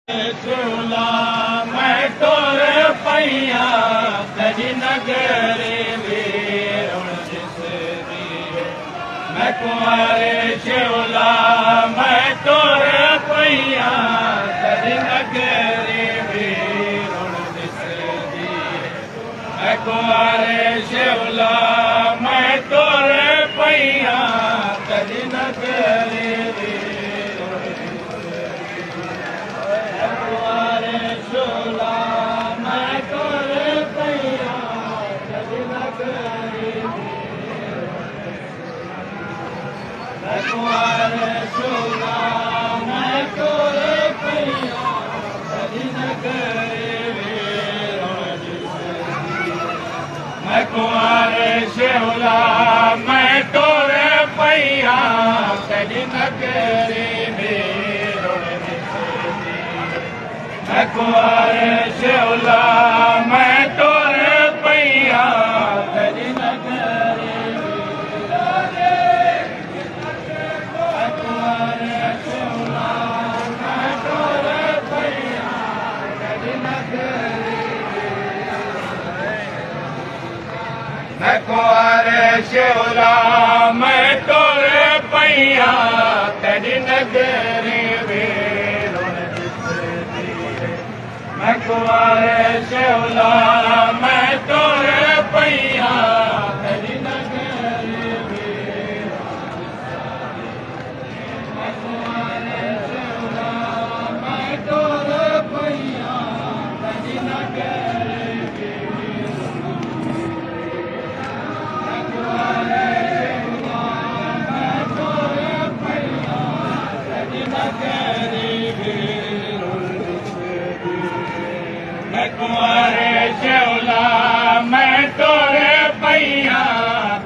चोला मैं तोर पैया तजी नगरे वीरुण जिसदी मैं कुंवारे चोला मैं तोर पैया तजी नगरे वीरुण जिसदी मैं कुंवारे चोला मैं तोर पैया तजी नगरे कुंवारे शिवला मैं तोरे पैया तेरी नगरी वीरुण जिसदी मैं कुंवारे शिवला मैं तोरे पैया तेरी नगरी मैं कुंवारे शिवला मैं तोरे पैया तेरी नगरी मैं कुंवारे शिवला मैं तोरे पैया तेरी नगरी वीरुण जिसदी मैं कुंवारे शिवला मैं तोरे पैया तेरी नगरी मैं कुंवारे शिवला मैं तोरे पैया तेरी नगरी मैं कुंवारे शिवला मैं तोरे पैया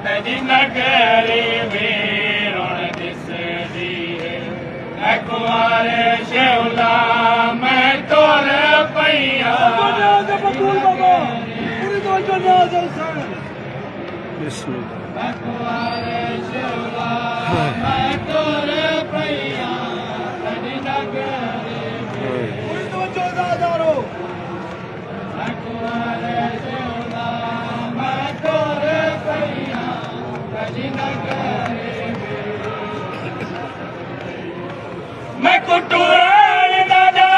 तेरी नगरी वीरुण जिसदी मैं कुंवारे शिवला मैं तोरे पैया मैं कुंवारे शिवला मैं तोरे पैया तेरी नगरी मैं कुंवारे शिवला मैं तोरे पैया तेरी नगरी मैं कुटुरान दादा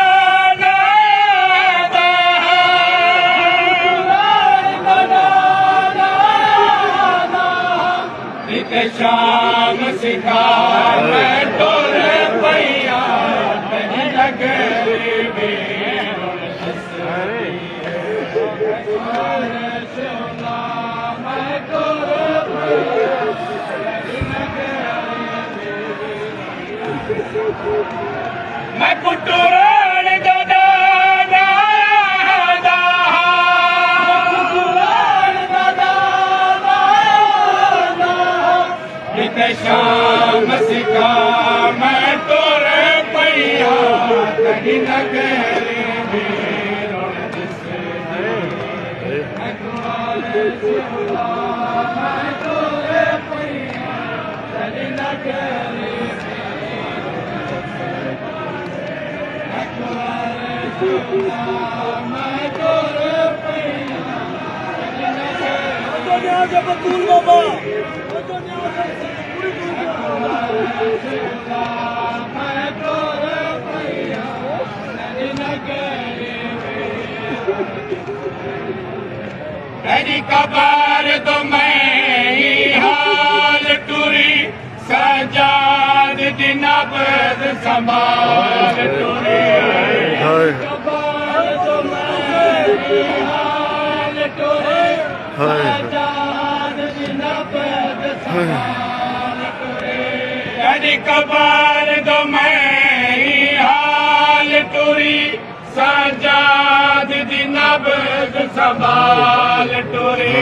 शाम सिखा मैं तोरे पैया तेरी नगरी वीरुण जिसदी मैं कुंवारे शिवला मैं तोरे पैया तेरी नगरी मैं कुटुरान दादा शाम सिखा मैं तोरे पैया तेरी नगरी वीरुण जिसदी मैं कुंवारे शिवला मैं तोरे पैया तेरी नगरी मैं कुंवारे शिवला मैं तोरे पैया तेरी नगरी मैं तोरे पैया तेरी नगरी तेरी कबर तो मैं ही हाल टूरी सजाद दी नब्ज़ संभाल टूरी कबर तो मैं ही हाल टूरी सजाद दी नब्ज़ संभाल तेरी कबर दो मैं हाल टूरी सजाद दी नब्ज़ संभाल टूरी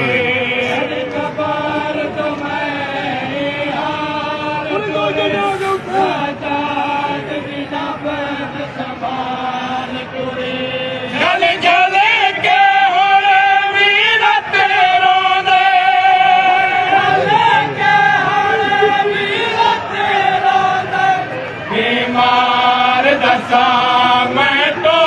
तेरी कबर दो मैं हाल टूरी सजाद दी नब्ज़ संभाल टूरी जल जल के हुण वीर तेरो दे बीमार दसा मैं तो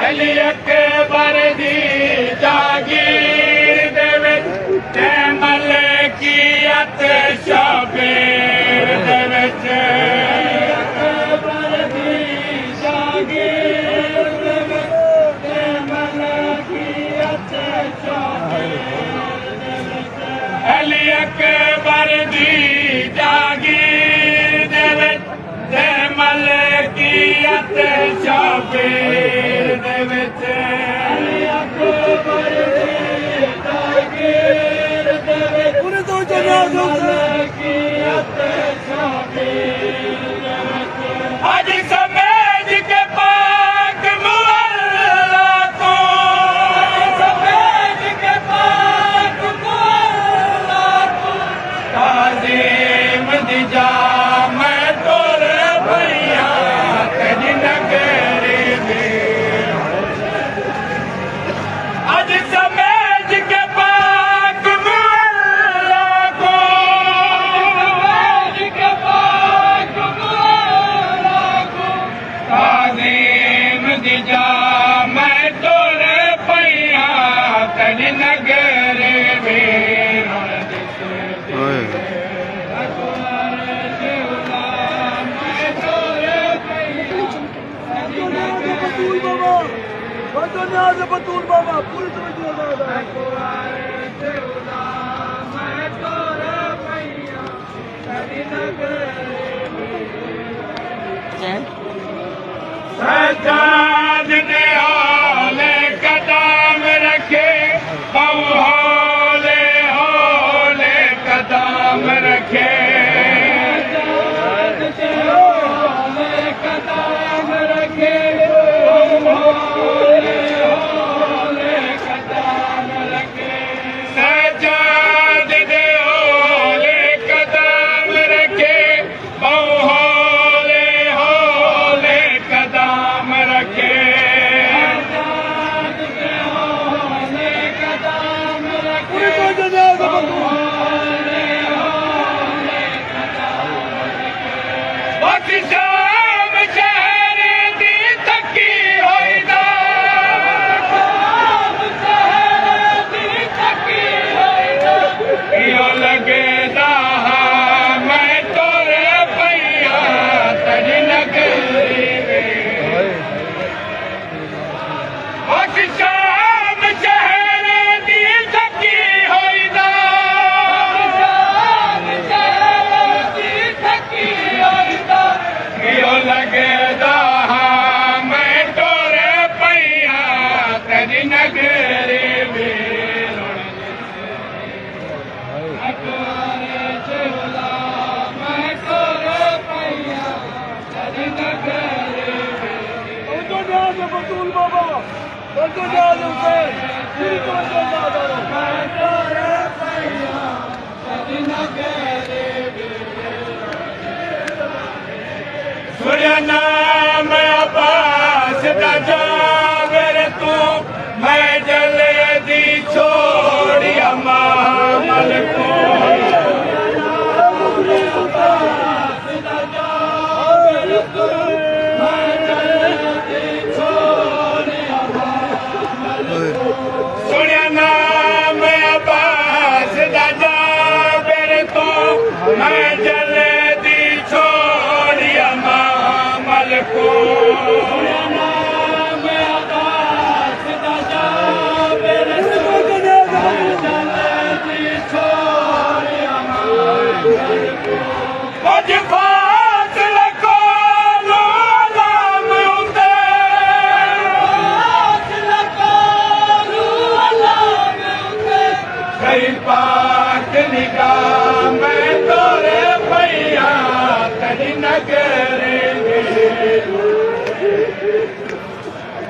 अली अकबर दी जागीर दे विच जैमल कीयत शबीर दे विच अकबर दी जागीर दे विच जैमल कीयत शबीर दे विच अली अकबर दी जागीर दे विच जैमल कीयत शबीर दे विच अली अकबर दी जागीर दे विच जैमल कीयत शबीर दे विच अज समेज के पाक मुअल्ला को समेज के पाक मुअल्ला को ताज़ीम दी जा मैं तोर भैया तेरी नगरी में अज समेज के पाक मुअल्ला को समेज के पाक मुअल्ला को ताज़ीम दी जा मैं तोर भैया तेरी नगरी में बतूल बाबा पूरी सजाद ने हौले कदम रखे हौले हौले कदम रखे हौले कदम रखे हौले हौले कदम रखे सजाद ने हौले कदम रखे हौले हौले कदम रखे सजाद ने हौले कदम रखे हौले हौले कदम रखे शाम शहर दी थकी होई दा शाम शहर दी थकी होई दा यो लगे दा मैं तोरे भैया तेरी नगरी में शाम शहर दी थकी होई दा शाम शहर दी थकी होई दा यो लगे दा मैं तोरे भैया तेरी नगरी में मैं तोरे भैया तेरी नगरी बतूल बाबा मैं तोरे भैया तेरी नगरी सूर्य नाम अब्बास दा जागर तू मैं जल्दी छोड़िया मामल को सूर्य नाम अब्बास दा जागर तू मैं जल्दी छोड़िया मामल को नाम अब्बास दा जागर तू मैं जल्दी छोड़िया मामल को कुछ फासला खोलो अलाम उते फासला खोलो अलाम उते कई पाक निगाह मैं तोरे भैया तेरी नगरी में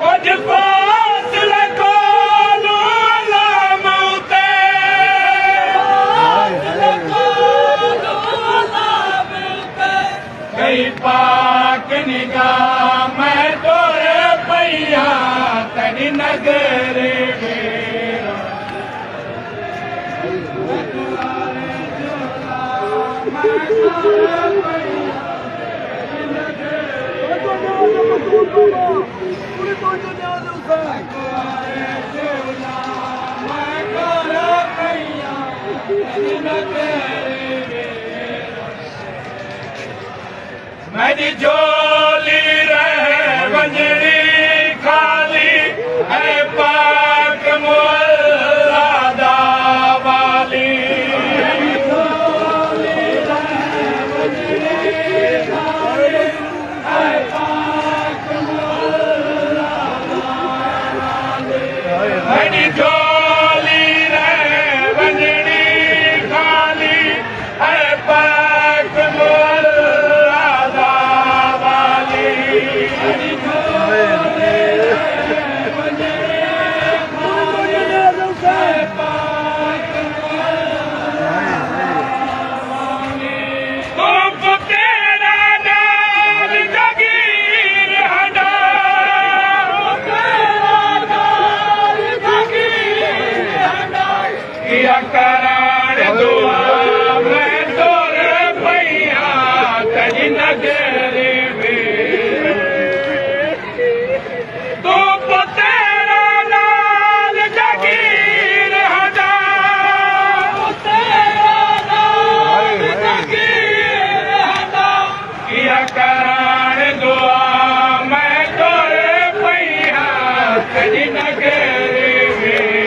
कुछ फासला खोलो अलाम उते फासला खोलो अलाम उते कई पाक निगाह मैं तोरे भैया तेरी नगरी में मेरी झोली रहे वंजड़ी खाली है पाक मुरादा वाली मेरी झोली रहे वंजड़ी खाली है पाक मुरादा वाली तुम तेरा नाम जगीर हटा किया करार दुआ मैं तोर पैया तेरी नगरी में तुम तेरा नाम जगीर हटा किया करार दुआ मैं तोर पैया तेरी नगरी में